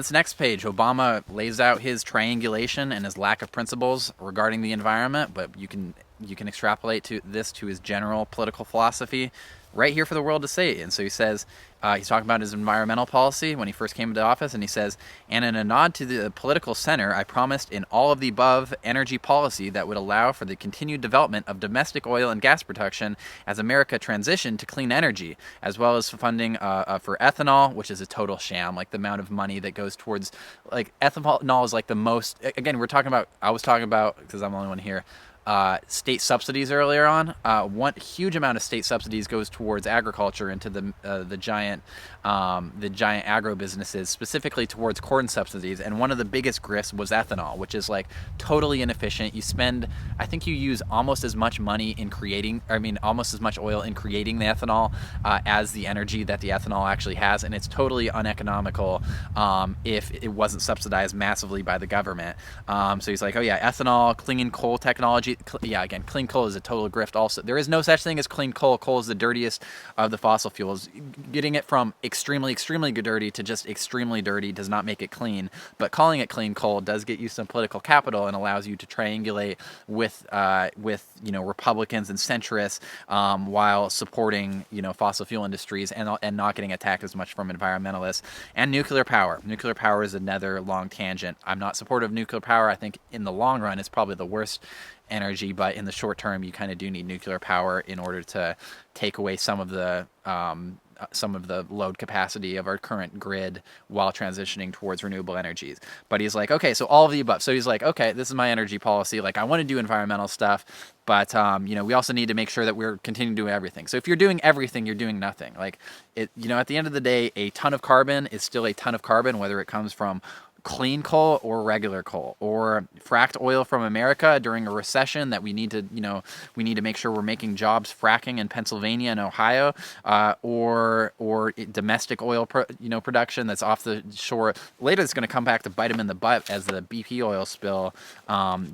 This next page, Obama lays out his triangulation and his lack of principles regarding the environment, but you can extrapolate to his general political philosophy right here for the world to see. And so he says, he's talking about his environmental policy when he first came into office, and he says, and in a nod to the political center, I promised in all of the above energy policy that would allow for the continued development of domestic oil and gas production as America transitioned to clean energy, as well as funding for ethanol, which is a total sham. Like the amount of money that goes towards, like ethanol is like the most, again, I was talking about, because I'm the only one here, state subsidies earlier on. One huge amount of state subsidies goes towards agriculture, into the giant agro businesses, specifically towards corn subsidies. And one of the biggest grifts was ethanol, which is like totally inefficient. I think you use almost as much money in almost as much oil in creating the ethanol as the energy that the ethanol actually has, and it's totally uneconomical if it wasn't subsidized massively by the government. So he's like, oh yeah, ethanol, clean coal technology. Again, clean coal is a total grift also. There is no such thing as clean coal. Coal is the dirtiest of the fossil fuels. Getting it from extremely, extremely dirty to just extremely dirty does not make it clean. But calling it clean coal does get you some political capital and allows you to triangulate with Republicans and centrists while supporting fossil fuel industries and not getting attacked as much from environmentalists. And nuclear power. Nuclear power is another long tangent. I'm not supportive of nuclear power. I think in the long run it's probably the worst energy, but in the short term you kind of do need nuclear power in order to take away some of the load capacity of our current grid while transitioning towards renewable energies. But he's like, okay, so all of the above. So he's like, okay, this is my energy policy. Like, I want to do environmental stuff, but we also need to make sure that we're continuing to do everything. So if you're doing everything, you're doing nothing. Like, at the end of the day, a ton of carbon is still a ton of carbon, whether it comes from clean coal or regular coal, or fracked oil from America during a recession that we need to make sure we're making jobs fracking in Pennsylvania and Ohio, or domestic oil production that's off the shore. Later it's going to come back to bite them in the butt as the BP oil spill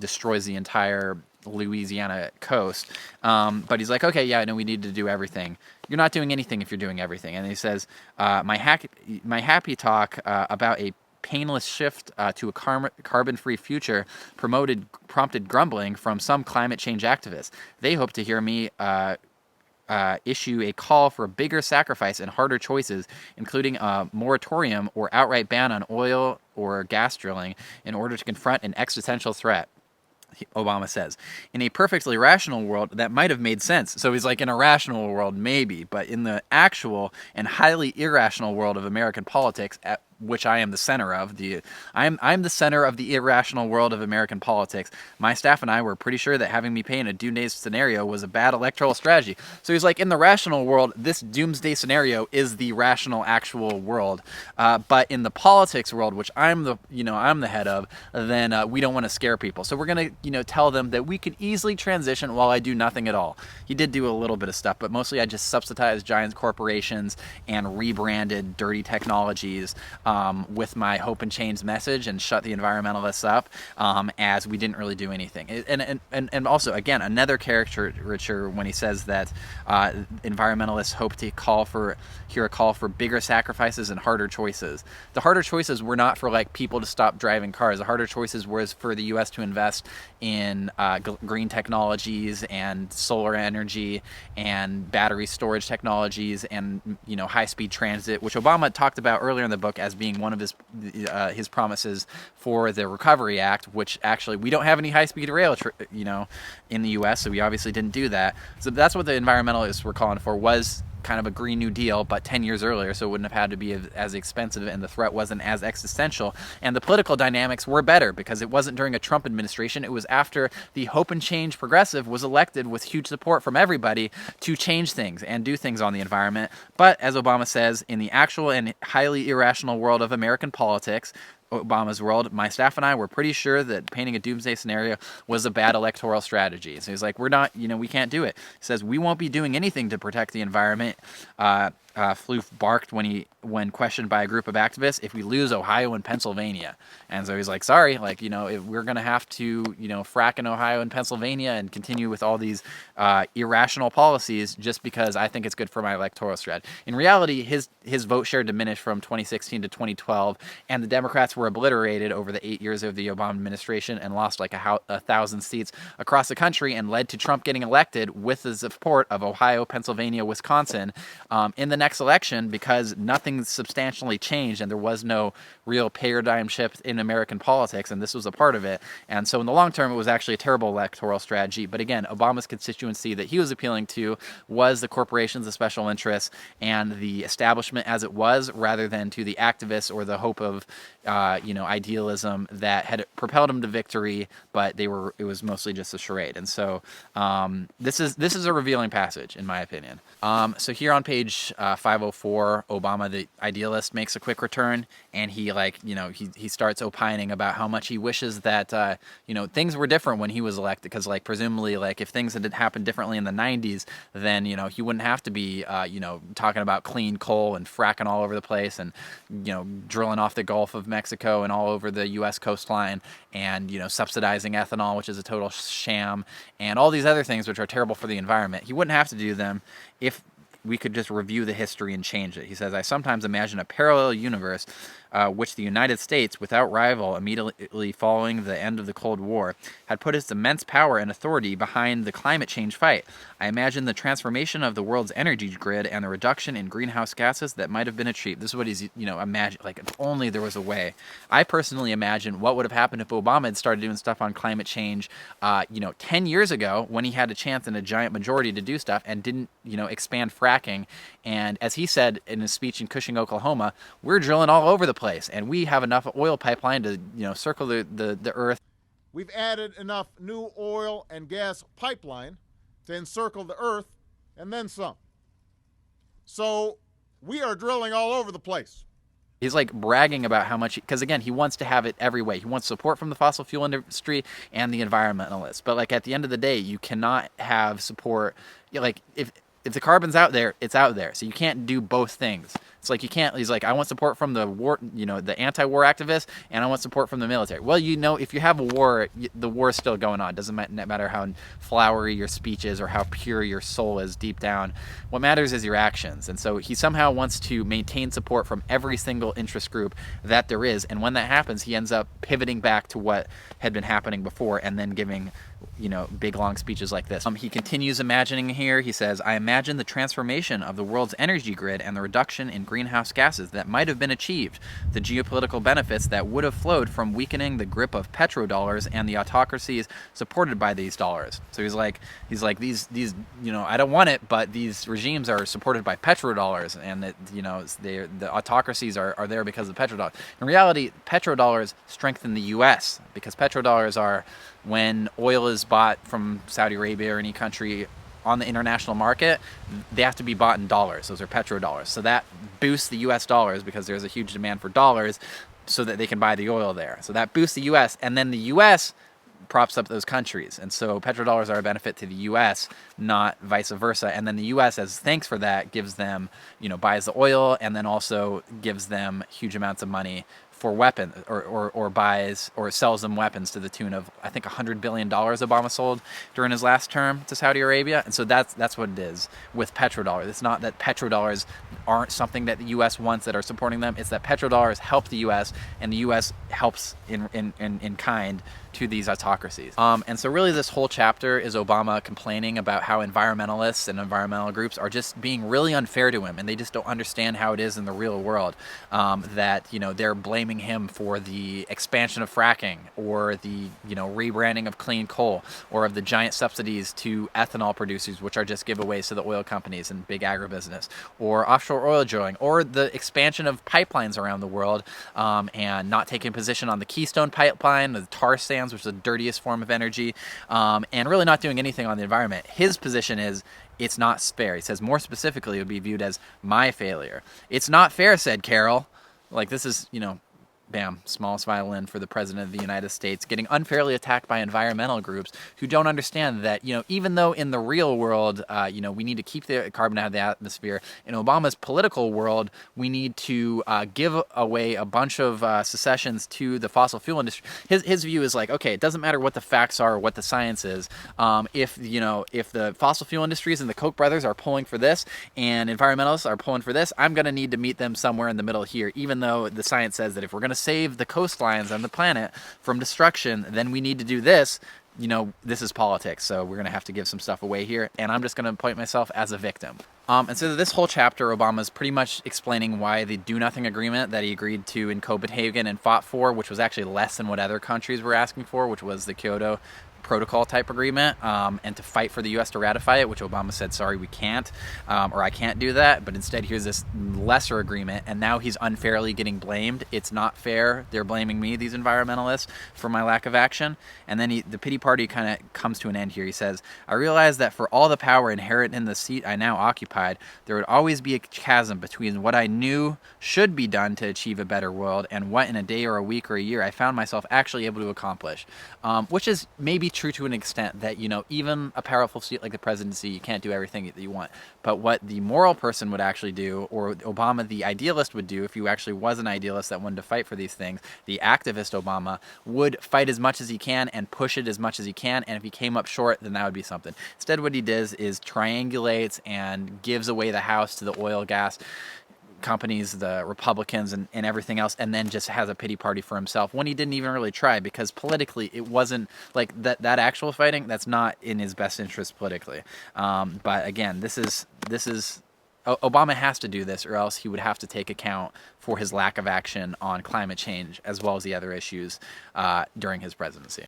destroys the entire Louisiana coast. But he's like, okay, yeah, I know we need to do everything. You're not doing anything if you're doing everything. And he says, my happy talk about a painless shift to a carbon-free future prompted grumbling from some climate change activists. They hope to hear me issue a call for a bigger sacrifice and harder choices, including a moratorium or outright ban on oil or gas drilling in order to confront an existential threat. Obama says, in a perfectly rational world, that might have made sense. So he's like, in a rational world, maybe, but in the actual and highly irrational world of American politics, which I am the center of, I'm the center of the irrational world of American politics. My staff and I were pretty sure that having me pay in a doomsday scenario was a bad electoral strategy. So he's like, in the rational world, this doomsday scenario is the rational actual world. But in the politics world, which I'm the head of, then we don't want to scare people. So we're gonna tell them that we could easily transition while I do nothing at all. He did do a little bit of stuff, but mostly I just subsidized giant corporations and rebranded dirty technologies with my hope and change message, and shut the environmentalists up, as we didn't really do anything. And also, again, another caricature when he says that environmentalists hope to hear a call for bigger sacrifices and harder choices. The harder choices were not for like people to stop driving cars. The harder choices was for the U.S. to invest in green technologies and solar energy and battery storage technologies and high-speed transit, which Obama talked about earlier in the book as being one of his promises for the Recovery Act, which actually we don't have any high-speed rail in the U.S., so we obviously didn't do that. So that's what the environmentalists were calling for, was kind of a Green New Deal, but 10 years earlier, so it wouldn't have had to be as expensive, and the threat wasn't as existential, and the political dynamics were better because it wasn't during a Trump administration. It was after the Hope and Change progressive was elected with huge support from everybody to change things and do things on the environment. But as Obama says, in the actual and highly irrational world of American politics, Obama's world, my staff and I were pretty sure that painting a doomsday scenario was a bad electoral strategy. So he's like, we're not, we can't do it. He says, we won't be doing anything to protect the environment Floof barked when questioned by a group of activists, "If we lose Ohio and Pennsylvania." And so he's like, sorry, like, if we're going to have to, frack in Ohio and Pennsylvania and continue with all these irrational policies just because I think it's good for my electoral strat. In reality, his vote share diminished from 2016 to 2012, and the Democrats were obliterated over the 8 years of the Obama administration and lost like 1,000 seats across the country, and led to Trump getting elected with the support of Ohio, Pennsylvania, Wisconsin in the next election, because nothing substantially changed and there was no real paradigm shift in American politics, and this was a part of it. And so in the long term, it was actually a terrible electoral strategy. But again, Obama's constituency that he was appealing to was the corporations, the special interests, and the establishment as it was, rather than to the activists or the hope of idealism that had propelled him to victory, but it was mostly just a charade. And so this is a revealing passage, in my opinion. So here on page 504, Obama, the idealist, makes a quick return, and he starts opining about how much he wishes that things were different when he was elected, because presumably if things had happened differently in the 90s, then he wouldn't have to be talking about clean coal and fracking all over the place, and drilling off the Gulf of Mexico and all over the U.S. coastline, and subsidizing ethanol, which is a total sham, and all these other things which are terrible for the environment. He wouldn't have to do them if we could just review the history and change it. He says, "I sometimes imagine a parallel universe which the United States, without rival, immediately following the end of the Cold War, had put its immense power and authority behind the climate change fight. I imagine the transformation of the world's energy grid and the reduction in greenhouse gases that might have been achieved." This is what he's, imagine, if only there was a way. I personally imagine what would have happened if Obama had started doing stuff on climate change, 10 years ago, when he had a chance and a giant majority to do stuff, and didn't, expand fracking. And as he said in his speech in Cushing, Oklahoma, we're drilling all over the place, and we have enough oil pipeline to, circle the earth. We've added enough new oil and gas pipeline to encircle the earth and then some. So we are drilling all over the place. He's bragging about how much, because again, he wants to have it every way. He wants support from the fossil fuel industry and the environmentalists. But at the end of the day, you cannot have support. If the carbon's out there, it's out there. So you can't do both things. It's you can't, he's I want support from the war, the anti-war activists, and I want support from the military. Well, if you have a war, the war is still going on. It doesn't matter how flowery your speech is or how pure your soul is deep down. What matters is your actions. And so he somehow wants to maintain support from every single interest group that there is. And when that happens, he ends up pivoting back to what had been happening before, and then giving big long speeches like this. He continues imagining here. He says, "I imagine the transformation of the world's energy grid and the reduction in greenhouse gases that might have been achieved, the geopolitical benefits that would have flowed from weakening the grip of petrodollars and the autocracies supported by these dollars." So he's like these I don't want it, but these regimes are supported by petrodollars, and that the autocracies are there because of petrodollars. In reality, petrodollars strengthen the U.S. because petrodollars are when oil is bought from Saudi Arabia or any country on the international market, they have to be bought in dollars. Those are petrodollars. So that boosts the U.S. dollars because there's a huge demand for dollars so that they can buy the oil there. So that boosts the U.S. and then the U.S. props up those countries. And so petrodollars are a benefit to the U.S., not vice versa. And then the U.S., as thanks for that, gives them, buys the oil, and then also gives them huge amounts of money for weapons, or buys or sells them weapons to the tune of, I think, $100 billion Obama sold during his last term to Saudi Arabia. And so that's what it is with petrodollars. It's not that petrodollars aren't something that the U.S. wants that are supporting them. It's that petrodollars help the U.S. and the U.S. helps in kind to these autocracies. And so really this whole chapter is Obama complaining about how environmentalists and environmental groups are just being really unfair to him, and they just don't understand how it is in the real world, that they're blaming him for the expansion of fracking, or the rebranding of clean coal, or of the giant subsidies to ethanol producers, which are just giveaways to the oil companies and big agribusiness, or offshore oil drilling, or the expansion of pipelines around the world, and not taking position on the Keystone pipeline, the tar sands, which is the dirtiest form of energy, and really not doing anything on the environment. His position is it's not fair. He says more specifically it would be viewed as my failure. It's not fair, said Carol. This is, bam, smallest violin for the president of the United States, getting unfairly attacked by environmental groups who don't understand that, even though in the real world, we need to keep the carbon out of the atmosphere, in Obama's political world, we need to give away a bunch of secessions to the fossil fuel industry. His view is like, okay, it doesn't matter what the facts are or what the science is. If the fossil fuel industries and the Koch brothers are pulling for this and environmentalists are pulling for this, I'm going to need to meet them somewhere in the middle here, even though the science says that if we're going to save the coastlines on the planet from destruction, then we need to do this. This is politics, so we're going to have to give some stuff away here, and I'm just going to point myself as a victim. And so this whole chapter, Obama's pretty much explaining why the do-nothing agreement that he agreed to in Copenhagen and fought for, which was actually less than what other countries were asking for, which was the Kyoto Protocol type agreement, and to fight for the U.S. to ratify it, which Obama said, sorry, we can't, or I can't do that, but instead here's this lesser agreement, and now he's unfairly getting blamed. It's not fair. They're blaming me, these environmentalists, for my lack of action. And then the pity party kind of comes to an end here. He says, I realize that for all the power inherent in the seat I now occupied, there would always be a chasm between what I knew should be done to achieve a better world and what in a day or a week or a year I found myself actually able to accomplish, which is maybe true to an extent that, even a powerful seat like the presidency, you can't do everything that you want. But what the moral person would actually do, or Obama, the idealist, would do, if he actually was an idealist that wanted to fight for these things, the activist Obama would fight as much as he can and push it as much as he can. And if he came up short, then that would be something. Instead, what he does is triangulates and gives away the House to the oil, gas companies, the Republicans, and everything else, and then just has a pity party for himself when he didn't even really try, because politically it wasn't like that actual fighting, that's not in his best interest politically. But again, this is Obama has to do this, or else he would have to take account for his lack of action on climate change as well as the other issues during his presidency.